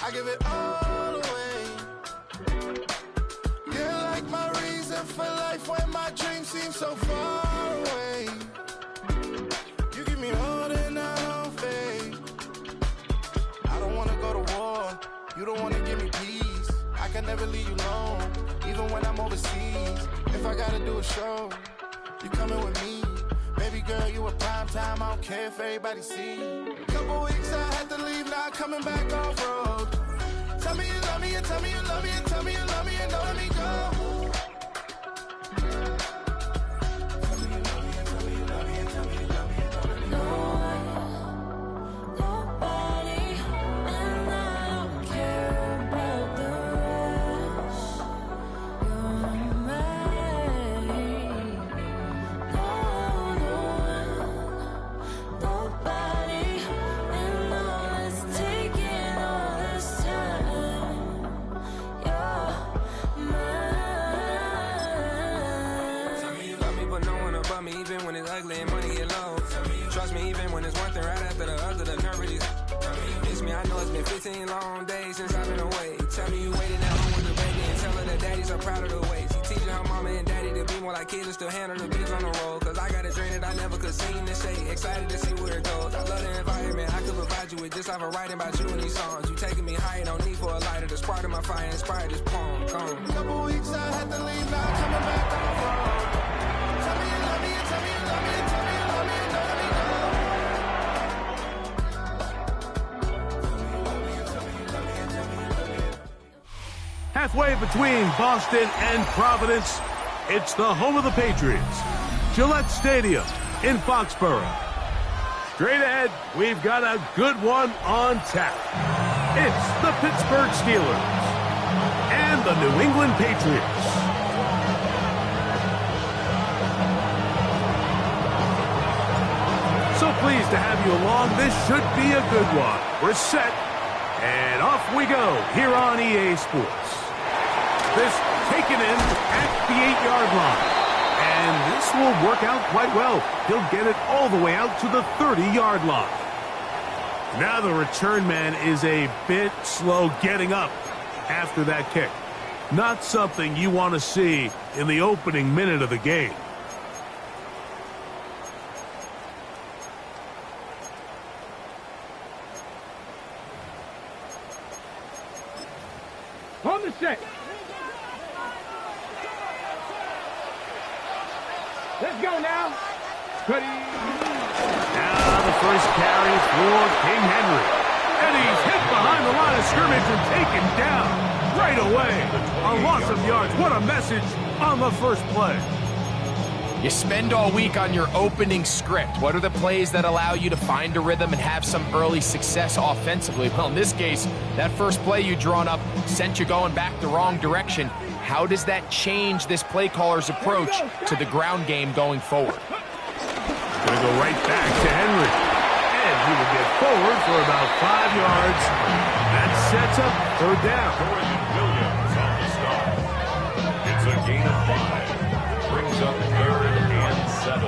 I give it all away. You're like my reason for life when my dreams seem so far away. You give me more than I don't fade. I don't wanna go to war. You don't wanna give me peace. I can never leave you alone, even when I'm overseas. If I gotta do a show, you coming with me. Baby girl, you a prime time. I don't care if everybody see. Couple weeks I had to leave, now coming back off road. Tell me you love me, and tell me you love me, and tell me you love me, and don't let me go. Long days since I've been away. Tell me you waiting at home with the baby and tell her that daddy's so proud of the ways. He teaching her mama and daddy to be more like kids and still handle the beats on the road. Cause I got a dream that I never could sing to say. Excited to see where it goes. I love the environment. I could provide you with this life of writing about you in these songs. You taking me higher, no need for a lighter. The spark of my fire inspired this poem. Come. Couple weeks I had to leave, now coming back off road. Tell me you love me, and tell me you love me, and tell me you love me, and don't let me go. Halfway between Boston and Providence, it's the home of the Patriots, Gillette Stadium in Foxborough. Straight ahead, we've got a good one on tap. It's the Pittsburgh Steelers and the New England Patriots. So pleased to have you along. This should be a good one. We're set, and off we go here on EA Sports. This taken in at the 8-yard line. And this will work out quite well. He'll get it all the way out to the 30-yard line. Now the return man is a bit slow getting up after that kick. Not something you want to see in the opening minute of the game. On the set. Let's go now. Ready. Now the first carry for King Henry. And he's hit behind the line of scrimmage and taken down right away. A loss of yards. What a message on the first play. You spend all week on your opening script. What are the plays that allow you to find a rhythm and have some early success offensively? Well, in this case, that first play you drawn up sent you going back the wrong direction. How does that change this play caller's approach to the ground game going forward? Going to go right back to Henry. And he will get forward for about 5 yards. That sets up third down. Williams on the start. It's a gain of 5. Brings up Aaron and 7.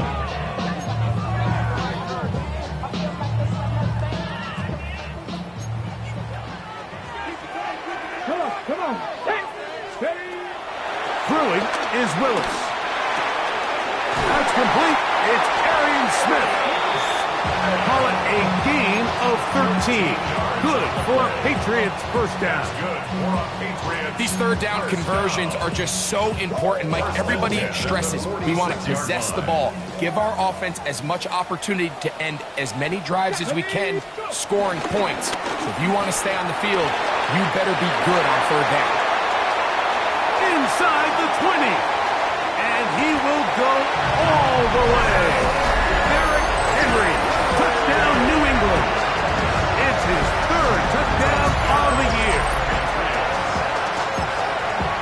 Come on. Steady. Throwing is Willis. That's complete. It's Arian Smith. Call it a gain of 13. Good for a Patriots first down. Good for a Patriots. These third down conversions are just so important, Mike. Everybody stresses we want to possess the ball, give our offense as much opportunity to end as many drives as we can, scoring points. So if you want to stay on the field, you better be good on third down. Inside the 20. And he will go all the way. Derrick Henry, touchdown New England. It's his third touchdown of the year.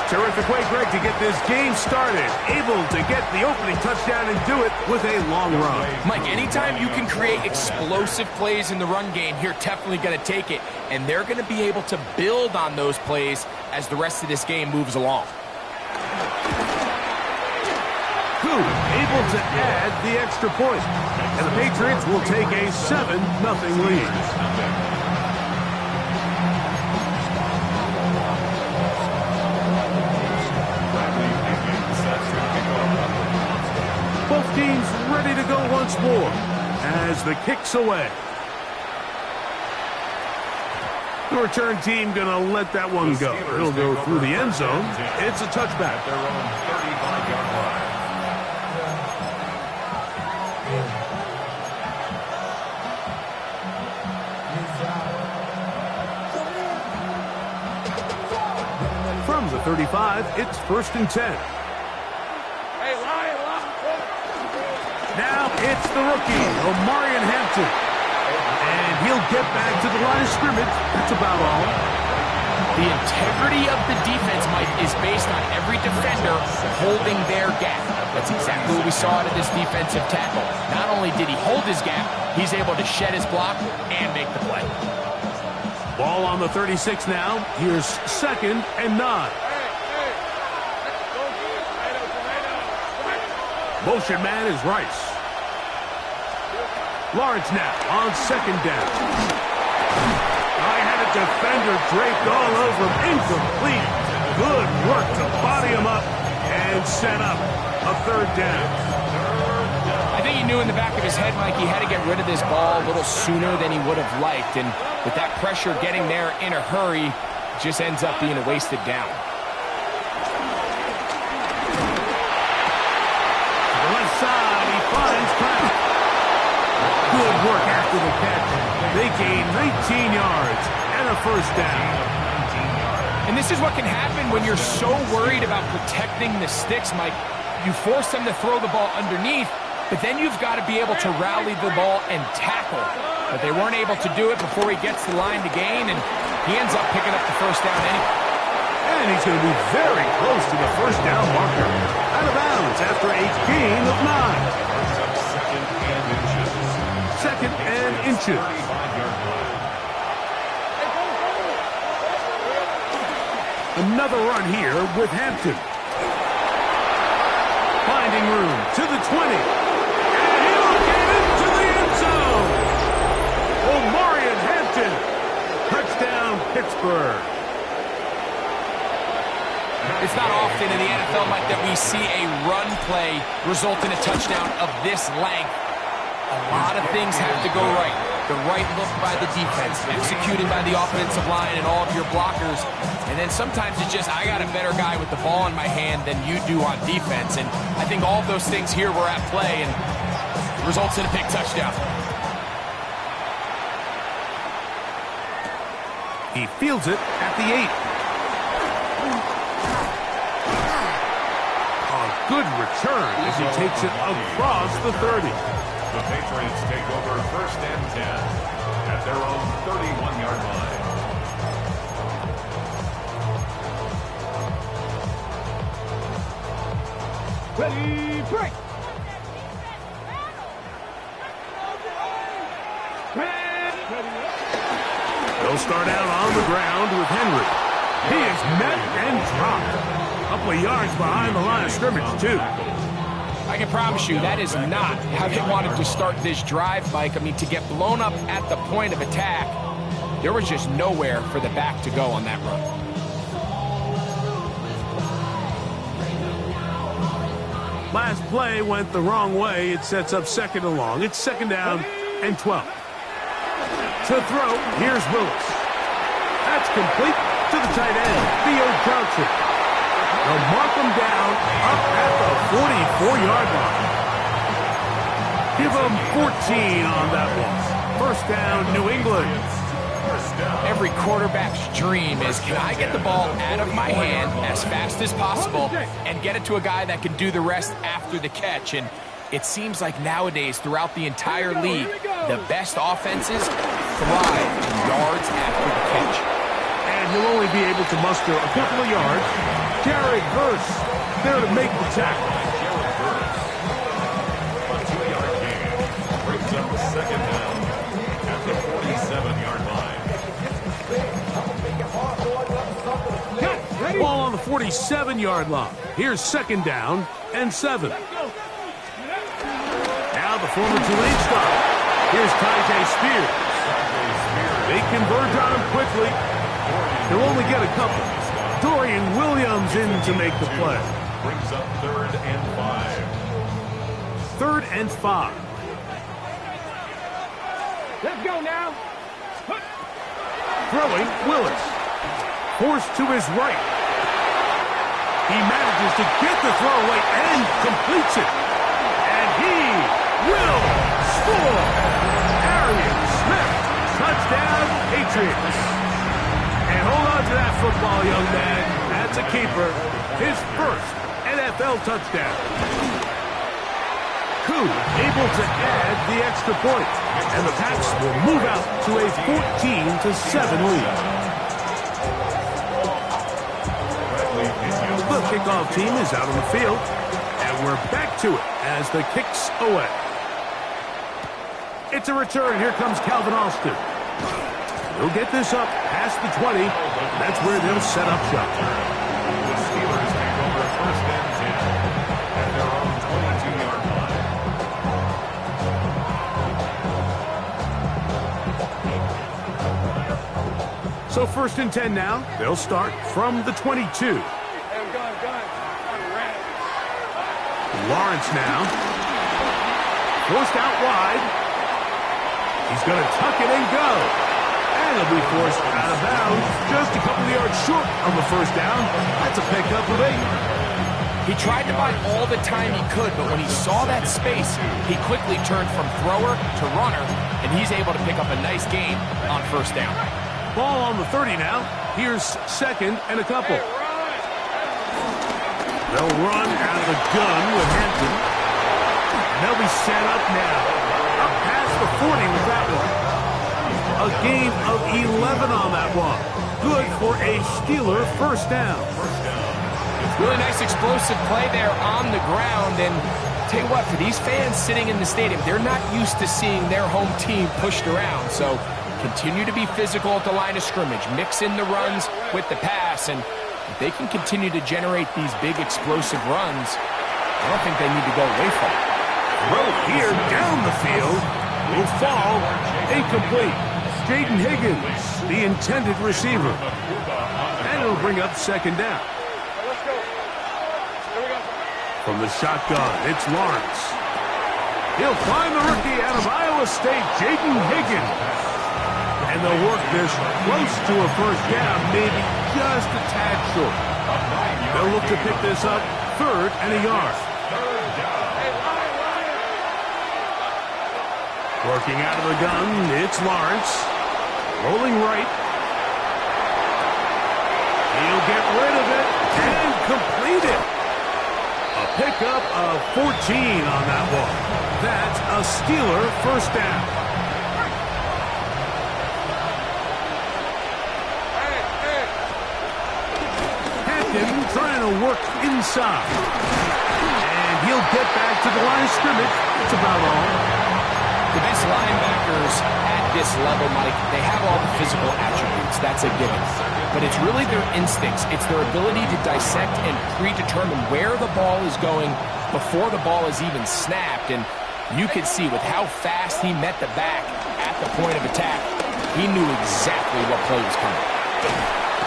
Terrific way, Greg, to get this game started. Able to get the opening touchdown and do it with a long run. Mike, anytime you can create explosive plays in the run game, you're definitely going to take it. And they're going to be able to build on those plays as the rest of this game moves along. Able to add the extra point. And the Patriots will take a 7-0 lead. the kicks away. The return team going to let that one go. It'll go through the end zone. It's a touchback. At their own 35-yard line. From the 35, it's 1st and 10. Now it's the rookie, Omarion Hampton. And he'll get back to the line of scrimmage. That's about all. The integrity of the defense, Mike, is based on every defender holding their gap. That's exactly what we saw out of this defensive tackle. Not only did he hold his gap, he's able to shed his block and make the play. Ball on the 36 now. Here's 2nd and 9. Motion man is Rice. Lawrence now on 2nd down. I had a defender draped all over him. Incomplete. Good work to body him up and set up a 3rd down. I think he knew in the back of his head, Mike, he had to get rid of this ball a little sooner than he would have liked. And with that pressure getting there in a hurry, it just ends up being a wasted down. To the left side, he finds Pratt. Good work after the catch. They gain 19 yards and a 1st down. And this is what can happen when you're so worried about protecting the sticks, Mike. You force them to throw the ball underneath, but then you've got to be able to rally the ball and tackle. But they weren't able to do it before he gets the line to gain, and he ends up picking up the 1st down anyway. And he's going to be very close to the 1st down marker. Out of bounds after a gain of 9. 2nd and inches. Another run here with Hampton. Finding room to the 20. And he'll get into the end zone. Omarion Hampton. Touchdown, Pittsburgh. It's not often in the NFL, Mike, that we see a run play result in a touchdown of this length. A lot of things have to go right. The right look by the defense, executed by the offensive line and all of your blockers. And then sometimes it's just, I got a better guy with the ball in my hand than you do on defense. And I think all of those things here were at play and results in a big touchdown. He fields it at the 8. A good return as he takes it across the 30. The Patriots take over 1st and 10 at their own 31-yard line. Ready, break. They'll start out on the ground with Henry. He is met and dropped. A couple of yards behind the line of scrimmage, too. I can promise you that is not how they wanted to start this drive, Mike. I mean, to get blown up at the point of attack, there was just nowhere for the back to go on that run. Last play went the wrong way. It sets up 2nd and long. It's 2nd down and 12. To throw, here's Willis. That's complete to the tight end, Theo Croucher. They'll mark him down up at the 44-yard line. Give him 14 on that one. 1st down, New England. Every quarterback's dream is, can I get the ball out of my hand as fast as possible and get it to a guy that can do the rest after the catch? And it seems like nowadays, throughout the entire league, the best offenses thrive in yards after the catch. And he'll only be able to muster a couple of yards. Jared Verse there to make the tackle. A 2-yard gain brings up 2nd down at the 47-yard line. Ball on the 47-yard line. Here's 2nd down and 7. Now the former Tulane star. Here's Tyjae Spears. They converge on him quickly. He'll only get a couple. Dorian Williams in to make the play. Brings up 3rd and 5. 3rd and 5. Let's go now. Throwing, Willis. Forced to his right. He manages to get the throw away and completes it. And he will score. Arian Smith, touchdown, Patriots. And hold on to that football, young man. That's a keeper. His first NFL touchdown. Koo able to add the extra point. And the Pats will move out to a 14-7 lead. The kickoff team is out on the field. And we're back to it as the kick's away. It's a return. Here comes Calvin Austin. He'll get this up past the 20. That's where they'll set up shop. The Steelers take over first and 10 at their own 22-yard line. So first and 10 now. They'll start from the 22. Lawrence now. Forced out wide. He's going to tuck it and go. And he'll be forced out of bounds. Just a couple of yards short of a first down. That's a pickup of 8. He tried to buy all the time he could, but when he saw that space, he quickly turned from thrower to runner, and he's able to pick up a nice gain on first down. Ball on the 30 now. Here's second and a couple. They'll run out of the gun with Hampton. And they'll be set up now. Up past the 40 with that one. A gain of 11 on that one. Good for a Steeler first down. Really nice explosive play there on the ground. And tell you what, for these fans sitting in the stadium, they're not used to seeing their home team pushed around. So continue to be physical at the line of scrimmage. Mix in the runs with the pass. And if they can continue to generate these big explosive runs, I don't think they need to go away from it. Throw here down the field will fall incomplete. Jaden Higgins, the intended receiver. And it'll bring up second down. From the shotgun, it's Lawrence. He'll find the rookie out of Iowa State, Jaden Higgins. And they'll work this close to a first down, maybe just a tad short. They'll look to pick this up third and a yard. Working out of the gun, it's Lawrence. Rolling right. He'll get rid of it and complete it. A pickup of 14 on that one. That's a Steeler first down. Trying to work inside. And he'll get back to the line of scrimmage. That's about all. The best linebackers at this level, Mike, they have all the physical attributes. That's a given. But it's really their instincts. It's their ability to dissect and predetermine where the ball is going before the ball is even snapped. And you could see with how fast he met the back at the point of attack, he knew exactly what play was coming.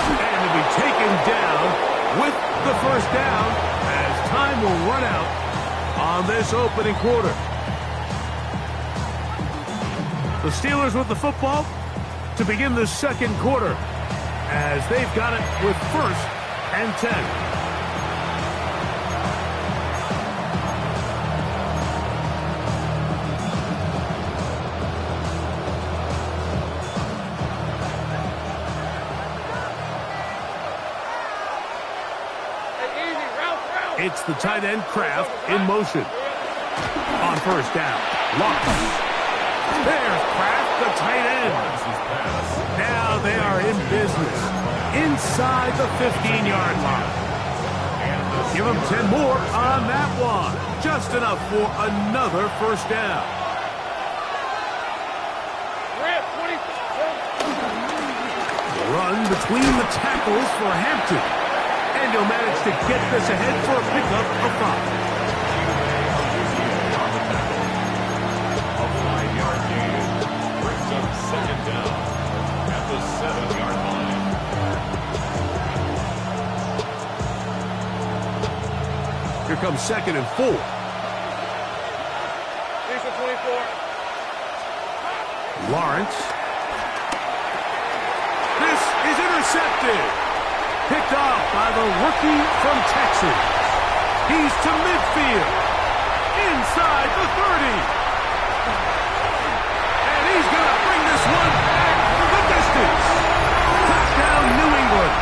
And to be taken down with the first down as time will run out on this opening quarter. The Steelers with the football to begin the second quarter as they've got it with first and 10. It's the tight end Kraft in motion. On first down, Lawrence. There's Kraft, the tight end. Now they are in business inside the 15-yard line. Give them 10 more on that one. Just enough for another first down. Run between the tackles for Hampton. And he'll manage to get this ahead for a pickup of 5. A 5-yard gain brings up second down at the 7-yard line. Here comes second and 4. Lawrence. This is intercepted. Picked off by the rookie from Texas. He's to midfield. Inside the 30. And he's going to bring this one back to the distance. Touchdown, New England.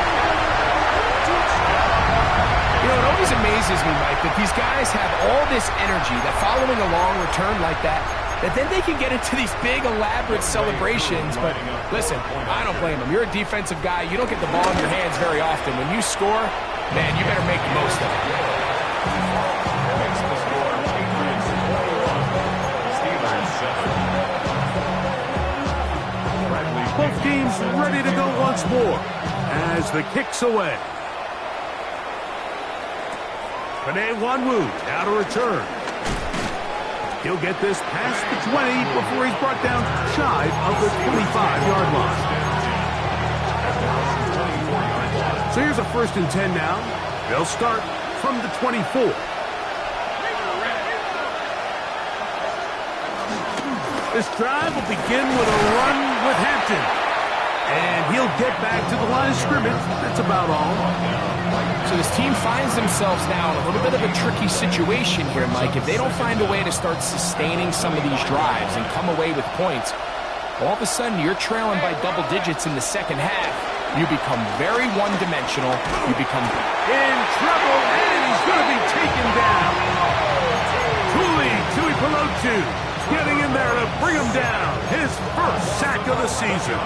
You know, it always amazes me, Mike, that these guys have all this energy, that following a long return like that then they can get into these big, elaborate celebrations. But listen, I don't blame them. You're a defensive guy. You don't get the ball in your hands very often. When you score, man, you better make the most of it. Both teams ready to go once more as the kick's away. Panewanwu now to return. He'll get this past the 20 before he's brought down shy of the 25-yard line. So here's a 1st and 10 now. They'll start from the 24. This drive will begin with a run with Hampton. And he'll get back to the line of scrimmage. That's about all. So this team finds themselves now in a little bit of a tricky situation here, Mike. If they don't find a way to start sustaining some of these drives and come away with points, all of a sudden you're trailing by double digits in the second half. You become very one-dimensional. You become in trouble, and he's going to be taken down. Tui Pelotu getting in there to bring him down. His first sack of the season.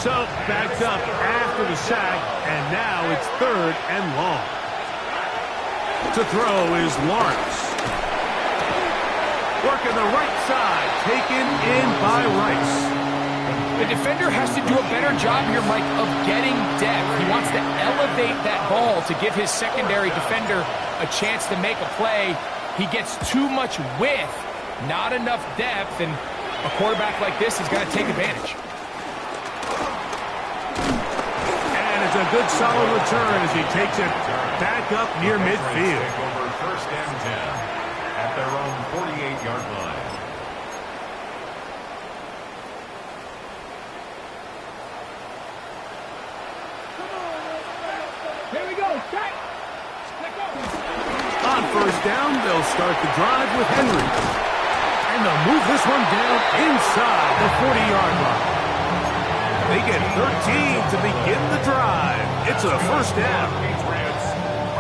So, backed up after the sack, and now it's 3rd and long. To throw is Lawrence. Working the right side, taken in by Rice. The defender has to do a better job here, Mike, of getting depth. He wants to elevate that ball to give his secondary defender a chance to make a play. He gets too much width, not enough depth, and a quarterback like this is going to take advantage. It's a good solid return as he takes it back up near midfield. Take over 1st and 10 at their own 48-yard line. Here we go. Check. On 1st down, they'll start the drive with Henry. And they'll move this one down inside the 40-yard line. They get 13 to begin the drive. It's a 1st down.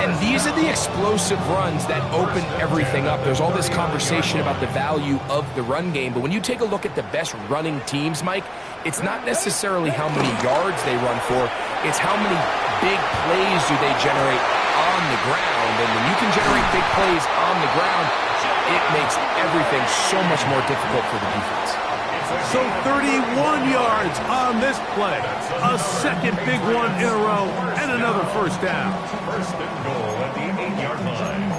And these are the explosive runs that open everything up. There's all this conversation about the value of the run game, but when you take a look at the best running teams, Mike, it's not necessarily how many yards they run for, it's how many big plays do they generate on the ground. And when you can generate big plays on the ground, it makes everything so much more difficult for the defense. So 31 yards on this play. A second big one in a row and another 1st down. 1st and goal at the 8-yard line.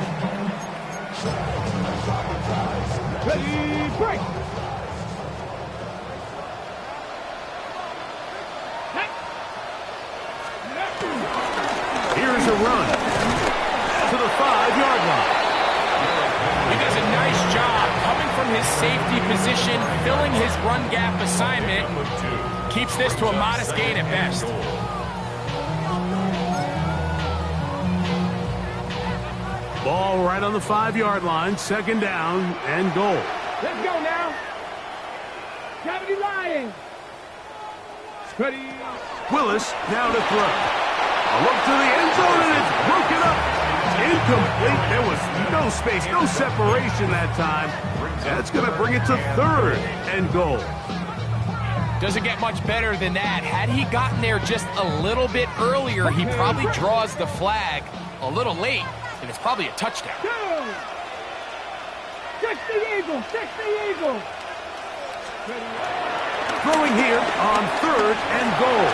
Ready, break. Here's a run to the 5-yard line. He does a nice job coming from his safety position, filling his run gap assignment. Keeps this to a modest gain at best. Ball right on the 5-yard line, 2nd down and goal. Let's go now. Gravity Lions. Ready. Willis now to throw. A look to the end zone, and it's broken up. Incomplete. There was no space, no separation that time. That's going to bring it to 3rd and goal. Doesn't get much better than that. Had he gotten there just a little bit earlier, he probably draws the flag a little late, and it's probably a touchdown. Six the Eagle. Throwing here on 3rd and goal.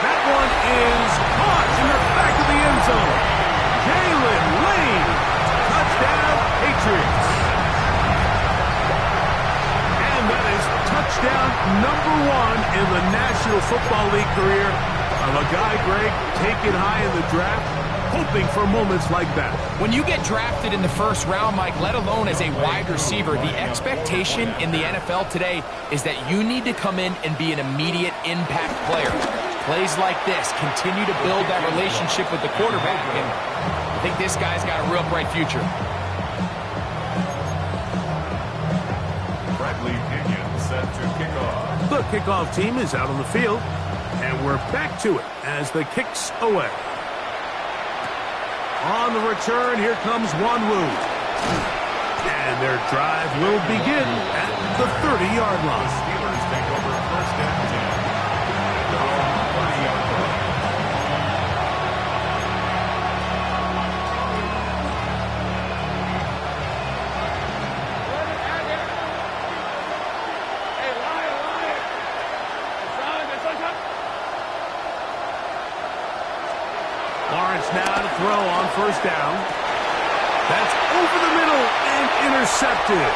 That one is caught in the back of the end zone. Jalen Lane. Touchdown, Patriots. And that is touchdown number 1 in the National Football League career of a guy, Greg, taken high in the draft, hoping for moments like that. When you get drafted in the first round, Mike, let alone as a wide receiver, the expectation in the NFL today is that you need to come in and be an immediate impact player. Plays like this continue to build that relationship with the quarterback, and I think this guy's got a real bright future. Set to kick off. The kickoff team is out on the field, and we're back to it as the kick's away. On the return, here comes Wanwu. And their drive will begin at the 30-yard line. Steelers take over first and 10. At their own 30-yard line. Lawrence now to throw on first down. That's over the middle and intercepted.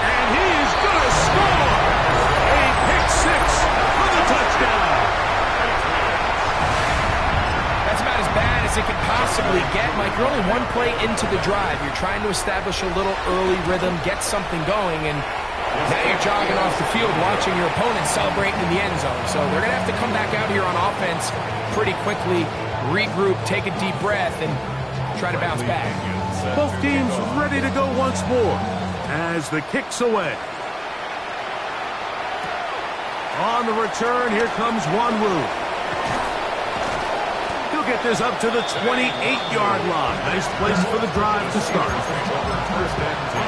And he is going to score. A pick six for the touchdown. That's about as bad as it could possibly get, Mike. You're only one play into the drive. You're trying to establish a little early rhythm, get something going, and now you're jogging off the field watching your opponent celebrating in the end zone. So they're going to have to come back out here on offense pretty quickly, regroup, take a deep breath, and try to bounce back. Both teams ready to go once more as the kick's away. On the return, here comes Wanwu. He'll get this up to the 28-yard line. Nice place for the drive to start. First and 10.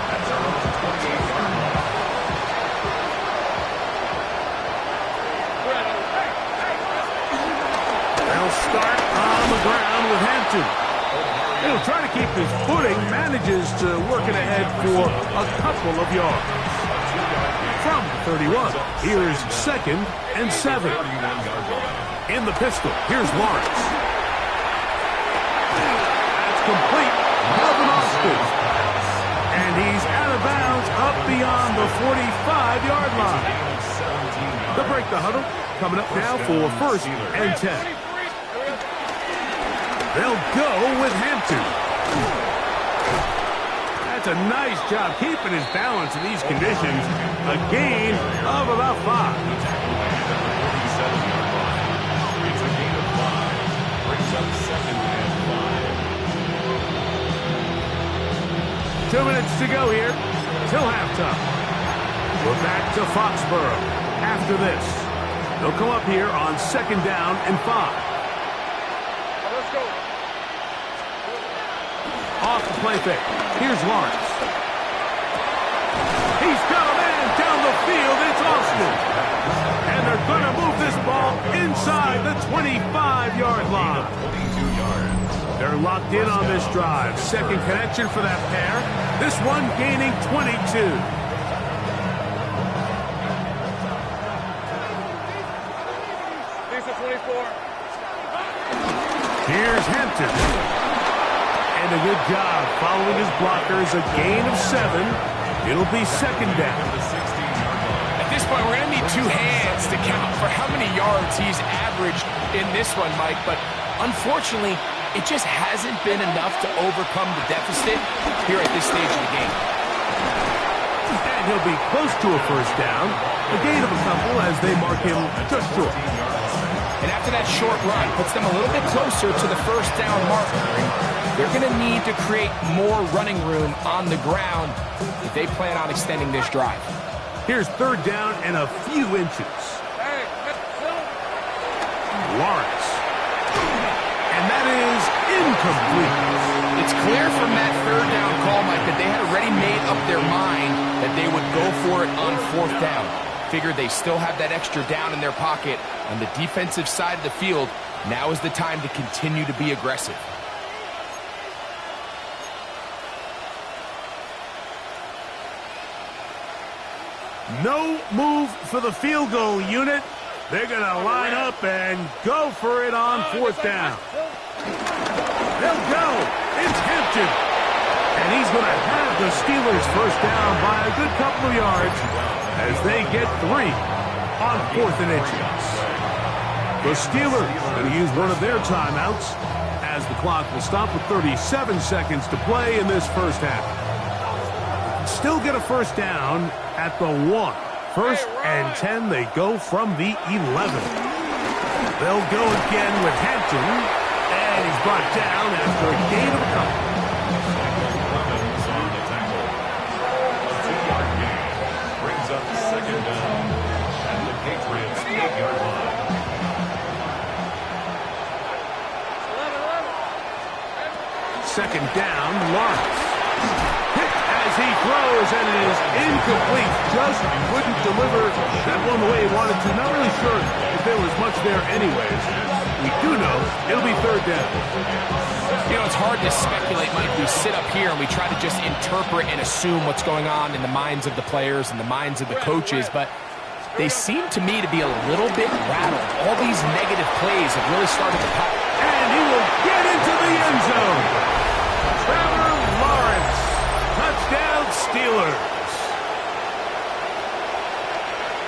At their own 28-yard line. They'll start on the ground with Hampton. He'll try to keep his footing, manages to work it ahead for a couple of yards. From 31, here's 2nd and 7. In the pistol, here's Lawrence. That's complete. Melvin Austin. And he's out of bounds up beyond the 45-yard line. They'll break the huddle. Coming up now for 1st and 10. They'll go with Hampton. That's a nice job keeping his balance in these conditions. A gain of about 5. It's a gain of 5. Brings up 2nd and 5. 2 minutes to go here till halftime. We're back to Foxborough after this. They'll come up here on 2nd down and 5. Off the play fake. Here's Lawrence. He's got a man down the field. It's Austin. And they're going to move this ball inside the 25-yard line. 22 yards. They're locked in on this drive. Second connection for that pair. This one gaining 22. Here's Hampton. And a good job following his blockers. A gain of 7. It'll be 2nd down. At this point, we're going to need 2 hands to count for how many yards he's averaged in this one, Mike. But unfortunately, it just hasn't been enough to overcome the deficit here at this stage of the game. And he'll be close to a 1st down. A gain of a couple as they mark him just short. And after that short run, puts them a little bit closer to the 1st down marker. They're going to need to create more running room on the ground if they plan on extending this drive. Here's 3rd down and a few inches. Lawrence. And that is incomplete. It's clear from that 3rd down call, Mike, that they had already made up their mind that they would go for it on 4th down. Figured they still have that extra down in their pocket on the defensive side of the field. Now is the time to continue to be aggressive. No move for the field goal unit. They're going to line up and go for it on 4th down. They'll go. It's Hampton. And he's going to have the Steelers 1st down by a good couple of yards as they get 3 on 4th and inches. The Steelers going to use one of their timeouts as the clock will stop with 37 seconds to play in this first half. Still get a first down at the 1. 1st and 10, they go from the 11. They'll go again with Hampton, and he's brought down after a gain of a couple. Clemens on the tackle. A 2-yard gain brings up 2nd down at the Patriots 8-yard line. Second down, Lawrence. Hit as he throws, and it is incomplete. Just couldn't deliver that one the way he wanted to. Not really sure if there was much there anyways. We do know it'll be 3rd down. You know, it's hard to speculate, Mike. We sit up here and we try to just interpret and assume what's going on in the minds of the players and the minds of the coaches, but they seem to me to be a little bit rattled. All these negative plays have really started to pop. And he will get into the end zone. Trevor Lawrence. Touchdown, Steelers.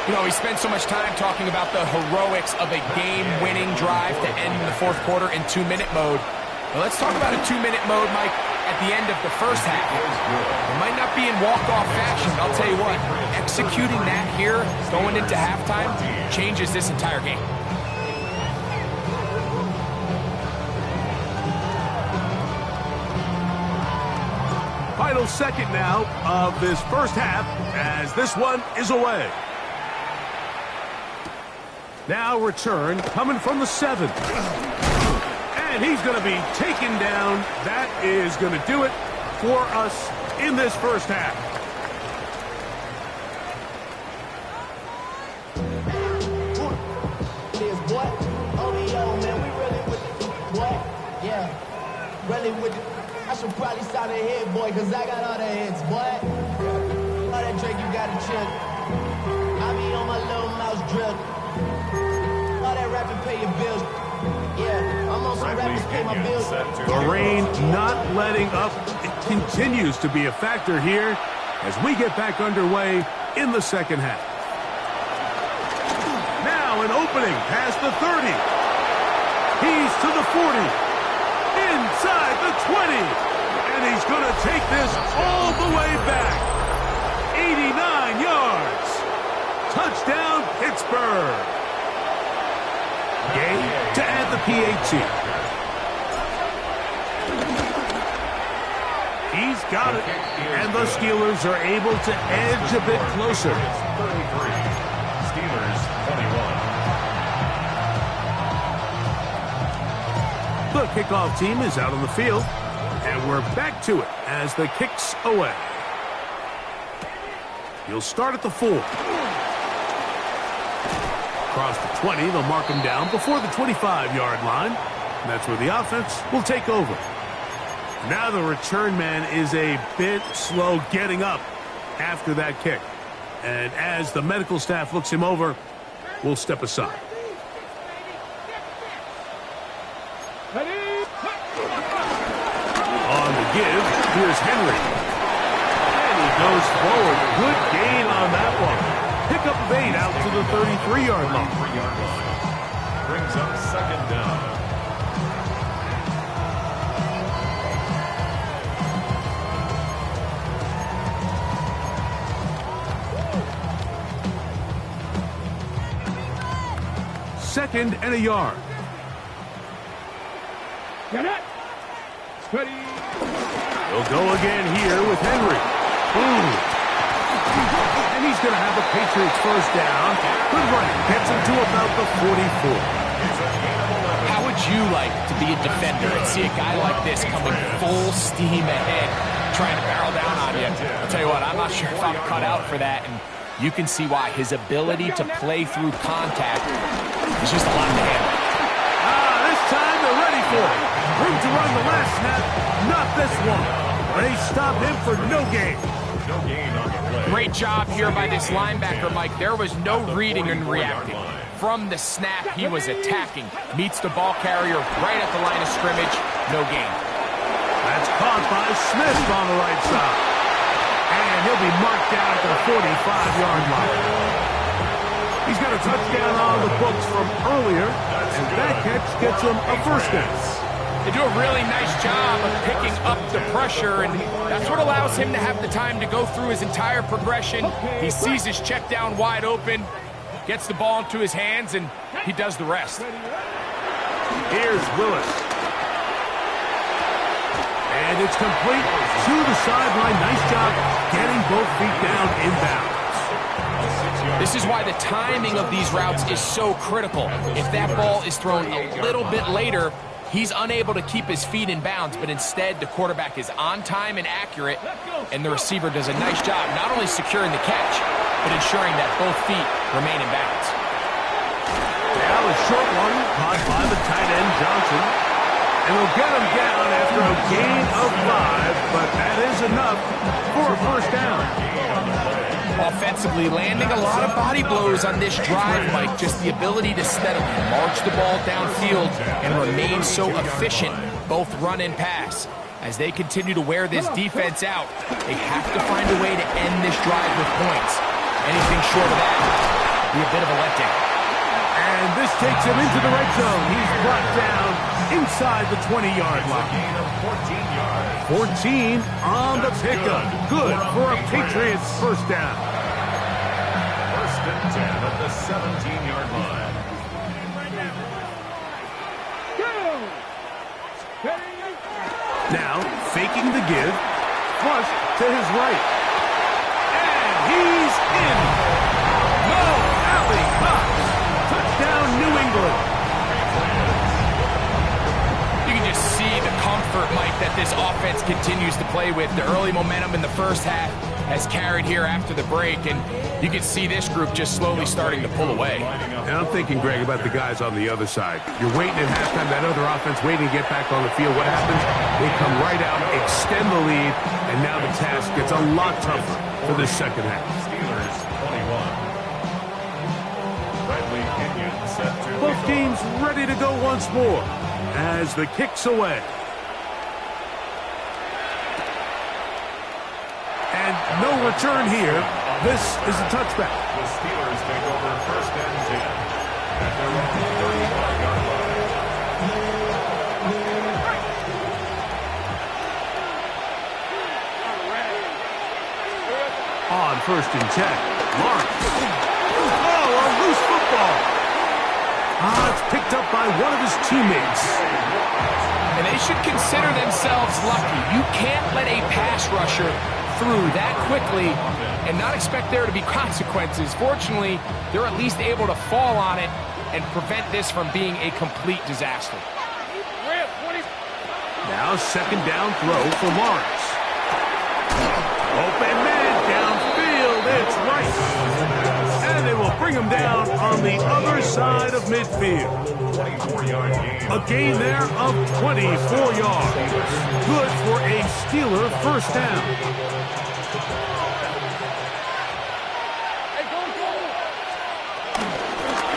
You know, we spent so much time talking about the heroics of a game-winning drive to end the 4th quarter in 2-minute mode. Well, let's talk about a 2-minute mode, Mike, at the end of the first half. It might not be in walk-off fashion, but I'll tell you what, executing that here, going into halftime, changes this entire game. Final second now of this first half as this one is away. Now return coming from the 7th. And he's going to be taken down. That is going to do it for us in this first half. I should probably start a hit, boy, because I got all the hits, boy. All that drink, you got to chill. I be on my little mouse drill. All that rapping, pay your bills. Yeah, I'm on some rappers, pay my bills. The rain not letting up. It continues to be a factor here as we get back underway in the second half. Now an opening past the 30. He's to the 40. Inside the 20. And he's going to take this all the way back. 89 yards. Touchdown, Pittsburgh. Game to add the PAT. He's got it. And the Steelers are able to edge a bit closer. 33. Steelers 21. The kickoff team is out on the field, and we're back to it as the kick's away. He'll start at the 4. Across the 20, they'll mark him down before the 25-yard line. And that's where the offense will take over. Now the return man is a bit slow getting up after that kick. And as the medical staff looks him over, we'll step aside. On the give, here's Henry. And he goes forward. Good gain on that one. Pick up of 8 out to the 33-yard line. Brings up 2nd down. Second and a yard. Get it. Steady. He'll go again here with Henry. Boom. And he's going to have the Patriots first down. Good running. Gets him to about the 44. How would you like to be a defender and see a guy like this coming full steam ahead, trying to barrel down on you? I'll tell you what, I'm not sure if I'm cut out for that, and you can see why. His ability to play through contact is just a lot to handle. This time they're ready for it. Room to run the last snap, not this one. They stop him for no gain. No gain on the play. Great job here by this linebacker, Mike. There was no reading and reacting. From the snap, he was attacking. Meets the ball carrier right at the line of scrimmage. No gain. That's caught by Smith on the right side. And he'll be marked down at the 45-yard line. He's got a touchdown on the books from earlier, and that catch gets him a first down. They do a really nice job of picking up the pressure, and that's what allows him to have the time to go through his entire progression. He sees his check down wide open, gets the ball into his hands, and he does the rest. Here's Willis. And it's complete to the sideline. Nice job getting both feet down inbounds. This is why the timing of these routes is so critical. If that ball is thrown a little bit later, he's unable to keep his feet in bounds, but instead the quarterback is on time and accurate, and the receiver does a nice job not only securing the catch, but ensuring that both feet remain in bounds. Now a short one caught by the tight end Johnson, and they'll get him down after a gain of 5, but that is enough for a first down. Offensively, landing a lot of body blows on this drive, Mike. Just the ability to steadily march the ball downfield and remain so efficient, both run and pass. As they continue to wear this defense out, they have to find a way to end this drive with points. Anything short of that would be a bit of a letdown. And this takes him into the red zone. He's brought down inside the 20-yard line. 14 on the pickup. Good for a Patriots first down. First and 10 at the 17-yard line. Now, faking the give, flush to his right. And he's in. No alley pops. Touchdown, New England. You can just see the comfort, Mike, that this offense continues to play with. The early momentum in the first half has carried here after the break, and you can see this group just slowly starting to pull away. And I'm thinking, Greg, about the guys on the other side. You're waiting at halftime, that other offense waiting to get back on the field. What happens? They come right out, extend the lead, and now the task gets a lot tougher for this second half. Steelers 21. Bradley Kenyon set to Both teams ready to go once more as the kick's away. And no return here. This is a touchback. The Steelers take over first and 10 at their own 35-yard line. On first and 10, Lawrence. Oh, a loose football. It's picked up by one of his teammates. And they should consider themselves lucky. You can't let a pass rusher through that quickly and not expect there to be consequences. Fortunately, they're at least able to fall on it and prevent this from being a complete disaster. Now second down throw for Lawrence. Open man downfield, it's Rice. And they will bring him down on the other side of midfield. A gain there of 24 yards. Good for a Steeler first down.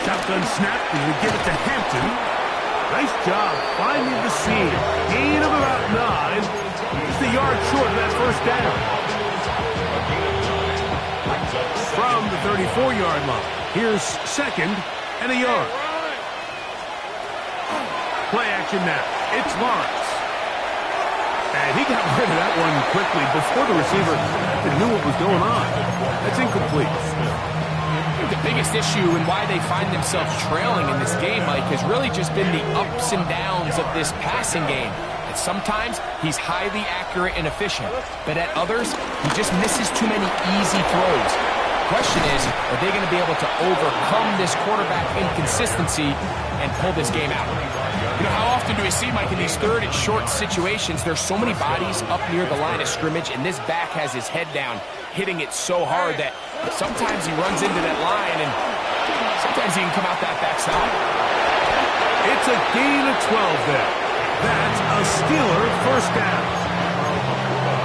Shotgun snap, and we give it to Hampton. Nice job finding the seam. Gain of about 9. Just a yard short of that first down. From the 34-yard line. Here's second and a yard. Play action now. It's Lawrence. And he got rid of that one quickly before the receiver knew what was going on. That's incomplete. The biggest issue and why they find themselves trailing in this game, Mike, has really just been the ups and downs of this passing game. And sometimes he's highly accurate and efficient, but at others, he just misses too many easy throws. The question is, are they going to be able to overcome this quarterback inconsistency and pull this game out? You know, how often do we see, Mike, in these third and short situations, there's so many bodies up near the line of scrimmage, and this back has his head down, hitting it so hard that sometimes he runs into that line, and sometimes he can come out that backside. It's a gain of 12 there. That's a Steeler first down.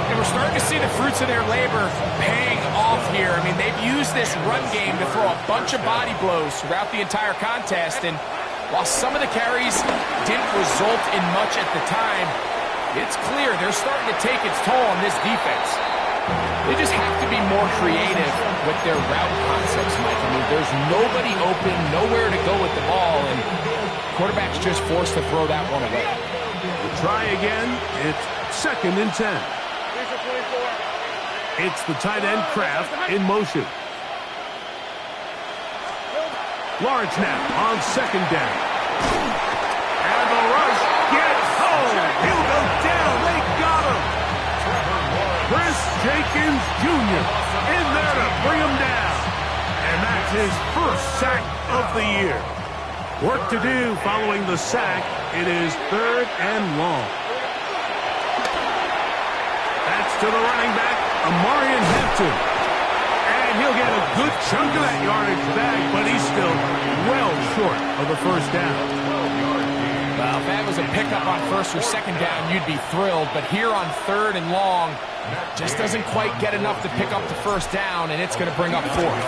And we're starting to see the fruits of their labor paying off here. I mean, they've used this run game to throw a bunch of body blows throughout the entire contest, and while some of the carries didn't result in much at the time, it's clear they're starting to take its toll on this defense. They just have to be more creative with their route concepts, Mike. I mean, there's nobody open, nowhere to go with the ball, and quarterback's just forced to throw that one away. We'll try again. It's 2nd and 10. It's the tight end Kraft in motion. Lawrence now on 2nd down. And the rush gets home. He'll go down. They got him. Chris Jenkins Jr. in there to bring him down. And that's his first sack of the year. Work to do following the sack. It is 3rd and long. That's to the running back, Amarian Hampton. And he'll get a good chunk of that yardage back, but he's still well short of the first down. Well, if that was a pickup on 1st or 2nd down, you'd be thrilled. But here on 3rd and long, just doesn't quite get enough to pick up the first down, and it's going to bring up 4th.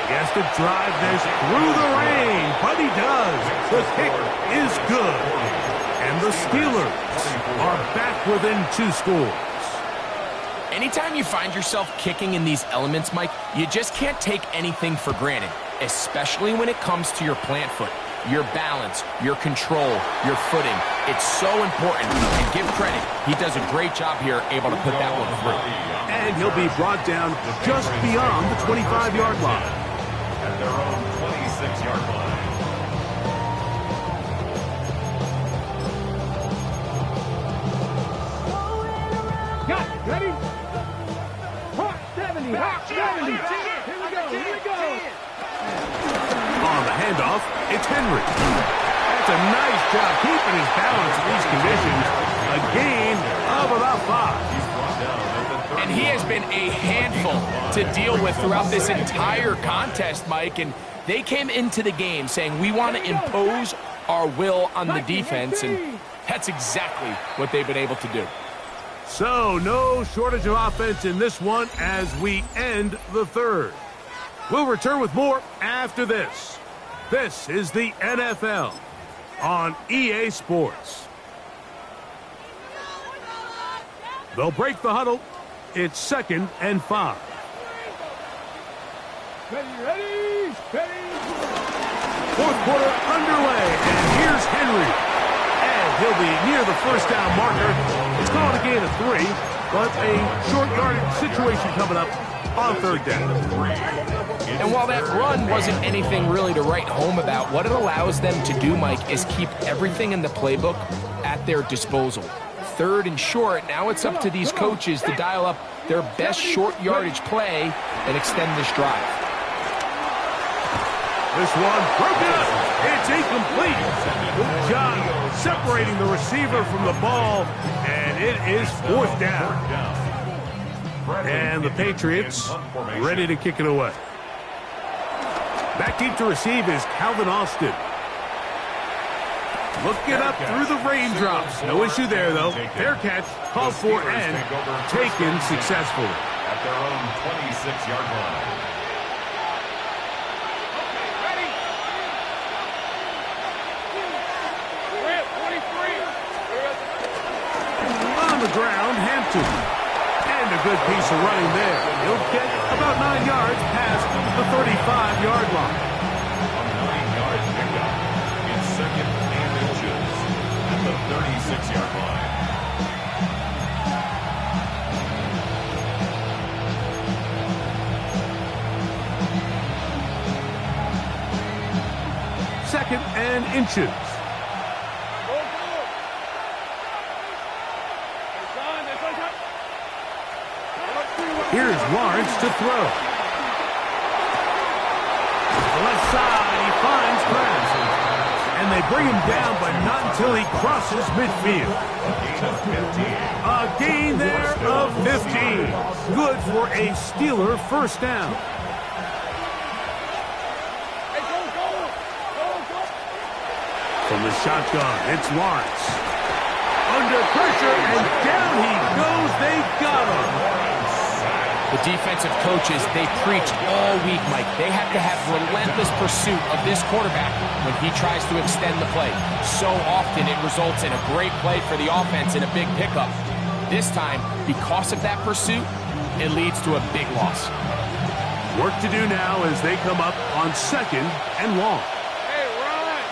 He has to drive this through the rain, but he does. The kick is good. And the Steelers are back within 2 scores. Anytime you find yourself kicking in these elements, Mike, you just can't take anything for granted, especially when it comes to your plant foot, your balance, your control, your footing. It's so important, and give credit. He does a great job here, able to put that one through. And he'll be brought down just beyond the 25-yard line. At their own 26-yard line. Got it. Ready? Hot 70. Hot 70. Here we go. Here we go. On the handoff, it's Henry. That's a nice job keeping his balance in these conditions. A gain of about 5. And he has been a handful to deal with throughout this entire contest, Mike. And they came into the game saying, we want to impose our will on the defense. And that's exactly what they've been able to do. So, no shortage of offense in this one as we end the 3rd. We'll return with more after this. This is the NFL on EA Sports. They'll break the huddle. It's 2nd and 5. Ready. 4th quarter underway, and here's Henry. And he'll be near the first down marker. It's called a gain of 3, but a short yardage situation coming up on 3rd down. And while that run wasn't anything really to write home about, what it allows them to do, Mike, is keep everything in the playbook at their disposal. 3rd and short, now it's up to these coaches to dial up their best short yardage play and extend this drive. This one broken up. It's incomplete. Good job separating the receiver from the ball, and it is 4th down. And the Patriots ready to kick it away. Back deep to receive is Calvin Austin. Looking up through the raindrops. No issue there, though. Fair catch, called for, and taken successfully. At their own 26-yard line. On the ground, Hampton. And a good piece of running there. He'll get about 9 yards past the 35-yard line. A 9-yard pickup. It's 2nd and inches at the 36-yard line. Second and inches. Here's Lawrence to throw. The left side, he finds grass. And they bring him down, but not until he crosses midfield. A gain there of 15. Good for a Steeler first down. From the shotgun, it's Lawrence. Under pressure, and down he goes. They got him. The defensive coaches, they preached all week, Mike. They have to have relentless pursuit of this quarterback when he tries to extend the play. So often it results in a great play for the offense and a big pickup. This time, because of that pursuit, it leads to a big loss. Work to do now as they come up on 2nd and long. Hey, run!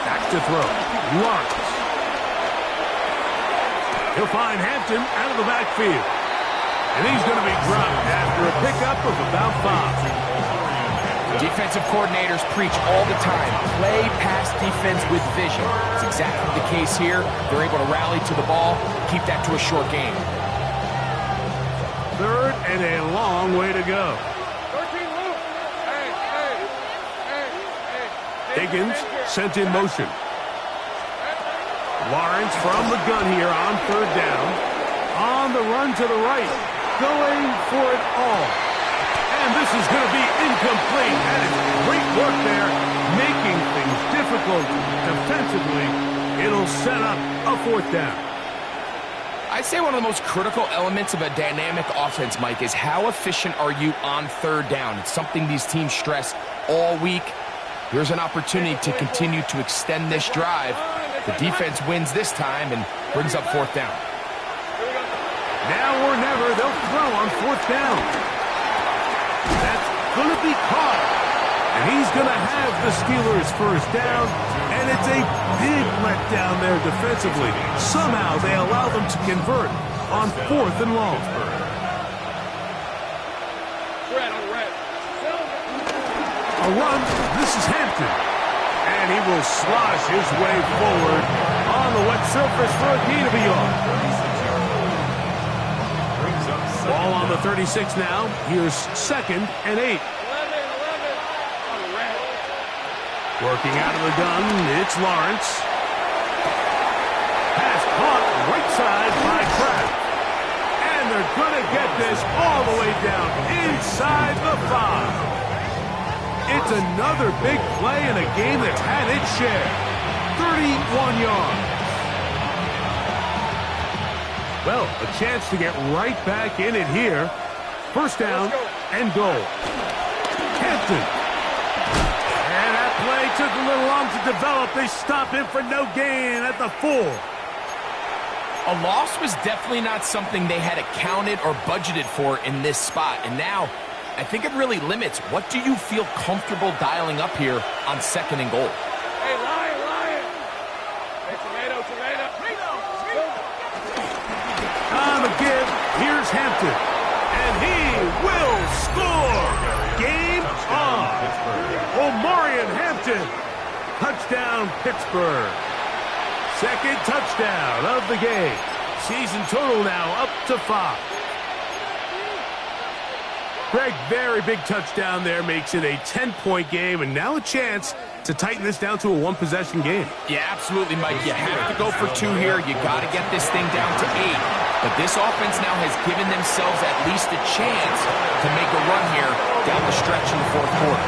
Back to throw. Lawrence. He'll find Hampton out of the backfield. And he's going to be dropped after a pickup of about 5. Defensive coordinators preach all the time, play pass defense with vision. It's exactly the case here. They're able to rally to the ball, keep that to a short game. 3rd and a long way to go. 13, Luke! Hey! Higgins sent in motion. Lawrence from the gun here on 3rd down. On the run to the right. Going for it all. And this is going to be incomplete. That is great work there, making things difficult defensively. It'll set up a 4th down. I'd say one of the most critical elements of a dynamic offense, Mike, is how efficient are you on 3rd down. It's something these teams stress all week. Here's an opportunity to continue to extend this drive. The defense wins this time and brings up 4th down. Now or never, they'll throw on 4th down. That's going to be caught. And he's going to have the Steelers' 1st down. And it's a big letdown there defensively. Somehow they allow them to convert on 4th and long. A run. This is Hampton. And he will slosh his way forward on the wet surface for a gain of a yard. Ball on the 36 now. Here's 2nd and 8. Working out of the gun, it's Lawrence. Pass caught right side by Kraft. And they're going to get this all the way down inside the 5. It's another big play in a game that's had its share. 31 yards. Well, a chance to get right back in it here. 1st down and goal. Hampton. And that play took a little long to develop. They stop him for no gain at the 4. A loss was definitely not something they had accounted or budgeted for in this spot. And now, I think it really limits. What do you feel comfortable dialing up here on 2nd and goal? Hey, Lion! Hey, tomato! On the give, here's Hampton. And he will score! Game on! Omarion Hampton. Touchdown, Pittsburgh. 2nd touchdown of the game. Season total now up to 5. Greg, very big touchdown there, makes it a 10-point game, and now a chance to tighten this down to a 1-possession game. Yeah, absolutely, Mike. You have to go for 2 here. You got to get this thing down to 8. But this offense now has given themselves at least a chance to make a run here down the stretch in the 4th quarter.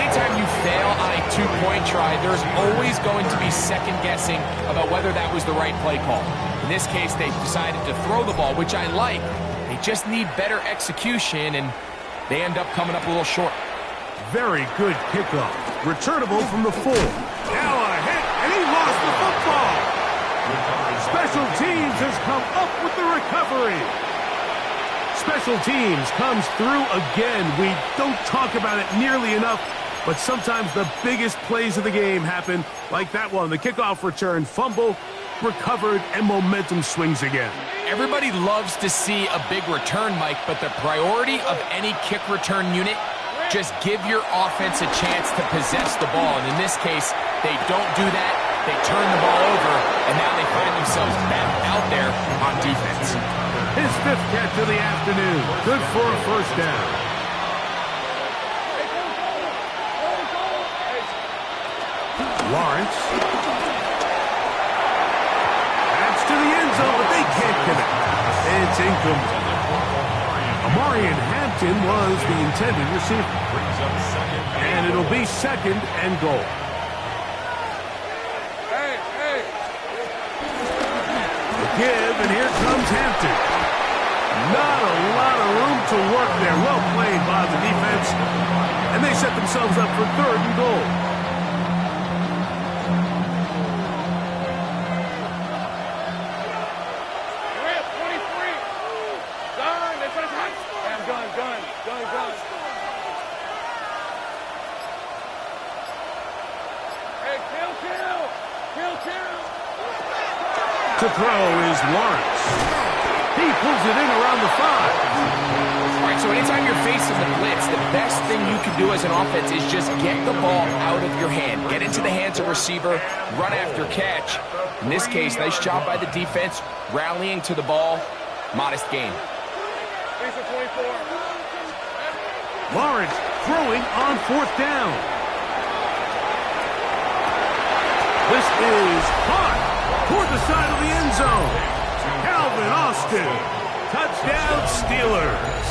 Anytime you fail on a 2-point try, there's always going to be second-guessing about whether that was the right play call. In this case, they decided to throw the ball, which I like. They just need better execution, and they end up coming up a little short. Very good kickoff. Returnable from the 4. Now a hit, and he lost the football. Special teams has come up with the recovery. Special teams comes through again. We don't talk about it nearly enough, but sometimes the biggest plays of the game happen like that one. The kickoff return, fumble, recovered, and momentum swings again. Everybody loves to see a big return, Mike, but the priority of any kick return unit, just give your offense a chance to possess the ball. And in this case, they don't do that. They turn the ball over, and now they find themselves back out there on defense. His 5th catch of the afternoon. Good for a 1st down. Lawrence. That's to the end zone, but they can't connect. It's incomplete. Omarion Hampton was the intended receiver. And it'll be 2nd and goal. The give, and here comes Hampton. Not a lot of room to work there. Well played by the defense. And they set themselves up for 3rd and goal. To throw is Lawrence. He pulls it in around the 5. All right, so anytime you're facing the blitz, the best thing you can do as an offense is just get the ball out of your hand. Get into the hands of receiver, run after catch. In this case, nice job by the defense, rallying to the ball. Modest gain. Lawrence throwing on 4th down. This is caught toward the side of the end zone. Calvin Austin, touchdown Steelers.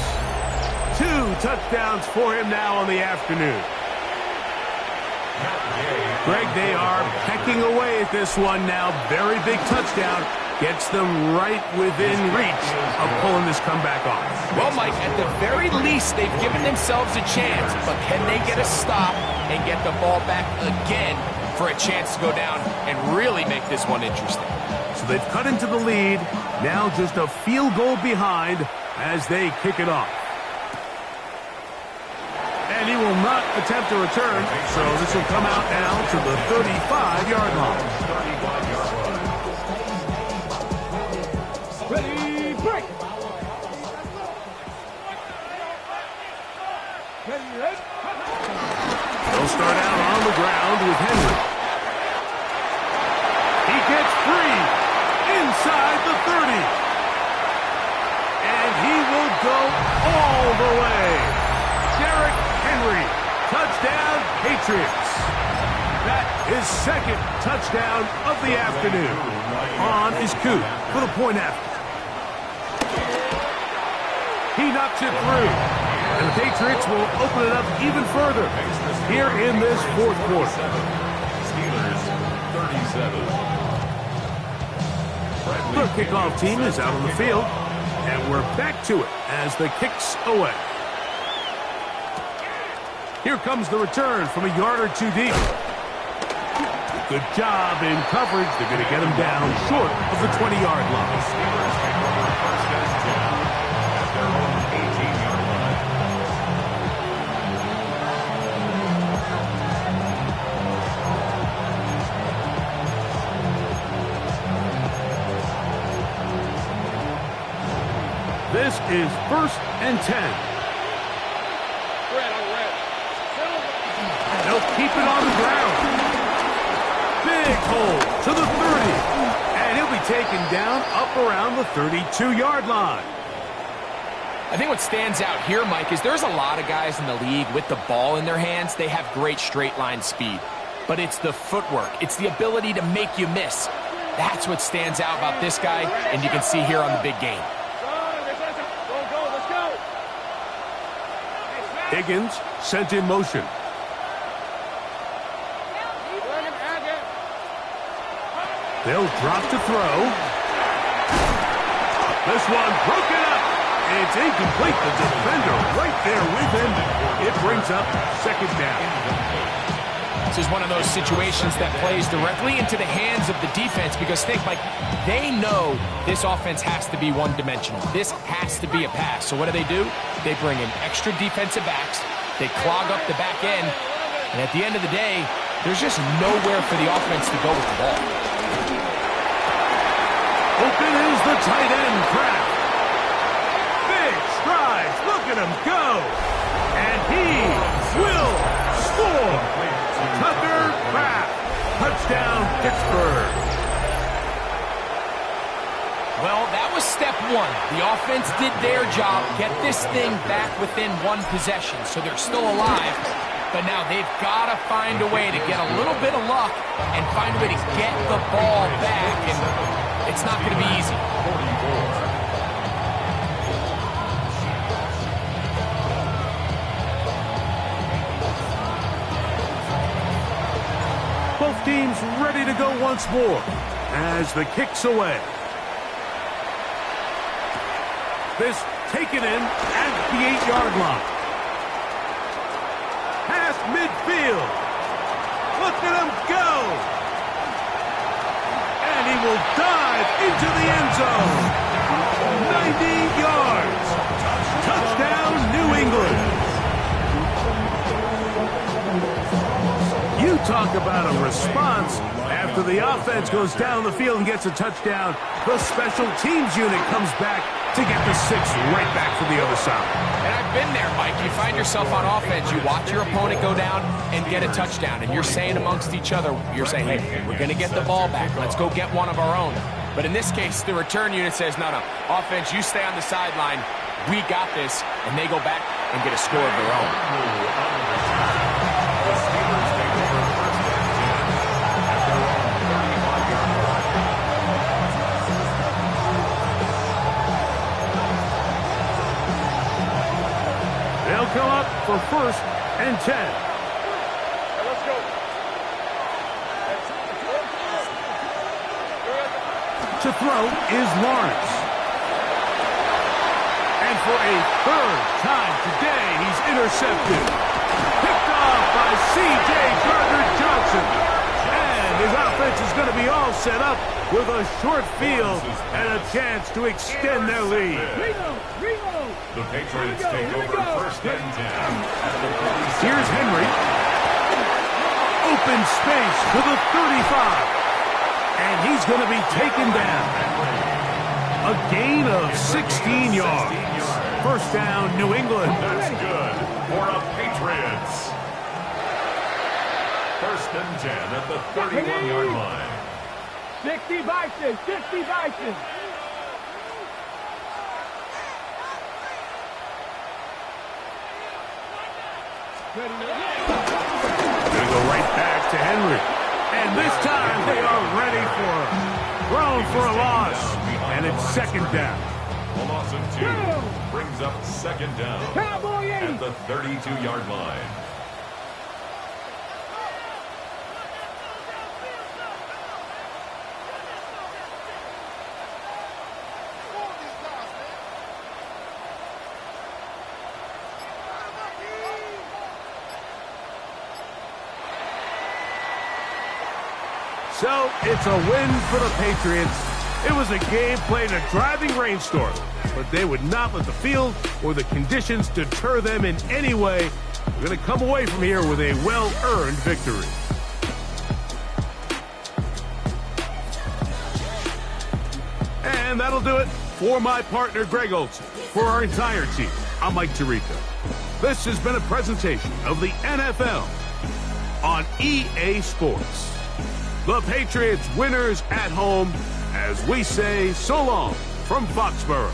2 touchdowns for him now on the afternoon. Greg, they are pecking away at this one now. Very big touchdown. Gets them right within reach of pulling this comeback off. Well, Mike, at the very least, they've given themselves a chance, but can they get a stop and get the ball back again for a chance to go down and really make this one interesting? So they've cut into the lead, now just a field goal behind as they kick it off. And he will not attempt a return, so this will come out now to the 35-yard line. Ready, break! They'll start out on the ground with Henry. He gets free inside the 30. And he will go all the way. Derrick Henry, touchdown Patriots. That is 2nd touchdown of the afternoon on his coup for the point after. He knocks it through, and the Patriots will open it up even further here in this 4th quarter. Steelers 37. The kickoff team is out on the field, and we're back to it as the kick's away. Here comes the return from a yard or 2 deep. Good job in coverage. They're going to get him down short of the 20-yard line. Steelers take over 1st and 10 at their own 18-yard line. This is 1st and 10. They'll keep it on the ground. Big hole to the 30. And he'll be taken down up around the 32-yard line. I think what stands out here, Mike, is there's a lot of guys in the league with the ball in their hands. They have great straight line speed. But it's the footwork. It's the ability to make you miss. That's what stands out about this guy, and you can see here on the big game. Higgins sent in motion. They'll drop to throw. This one broken up. It's incomplete. The defender right there with him. It brings up 2nd down. This is one of those situations that plays directly into the hands of the defense because think, like, they know this offense has to be one-dimensional. This has to be a pass. So what do? They bring in extra defensive backs. They clog up the back end. And at the end of the day, there's just nowhere for the offense to go with the ball. Open is the tight end, Kraft. Big strides. Look at him go. And he will score. Tucker Kraft. Touchdown, Pittsburgh. Well, that was step 1. The offense did their job, get this thing back within 1 possession, so they're still alive. But now they've got to find a way to get a little bit of luck and find a way to get the ball back, and it's not going to be easy. Both teams ready to go once more as the kick's away. This taken in at the 8-yard line. Past midfield. Look at him go. And he will dive into the end zone. 90 yards. Touchdown, New England. You talk about a response After the offense goes down the field and gets a touchdown, the special teams unit comes back to get the 6 right back for the other side. And I've been there, Mike. You find yourself on offense, you watch your opponent go down and get a touchdown, and you're saying amongst each other, you're saying, hey, we're going to get the ball back. Let's go get one of our own. But in this case, the return unit says, no, offense, you stay on the sideline. We got this, and they go back and get a score of their own. The Steelers take over first and 10 at their own 35-yard line. They'll come up for first and 10. Let's go. To throw is Lawrence. And for a third time today, he's intercepted. Picked off by C.J. Gardner-Johnson. And his offense is going to be all set up with a short field and a chance to extend their lead. The Patriots take over first and 10 at the 36. Here's Henry. Open space to the 35. And he's going to be taken down. A gain of 16 yards. First down, New England. That's good for the Patriots. First and 10 at the 31-yard line. 60 Bison, 60 Bison. Gonna go right back to Henry. And this time they are ready for him. Thrown for a loss. And it's second down. A loss of 2 brings up second down at the 32-yard line. So it's a win for the Patriots. It was a game played in a driving rainstorm, but they would not let the field or the conditions deter them in any way. They're going to come away from here with a well-earned victory. And that'll do it for my partner, Greg Olson. For our entire team, I'm Mike Tirico. This has been a presentation of the NFL on EA Sports. The Patriots winners at home, as we say so long from Foxborough.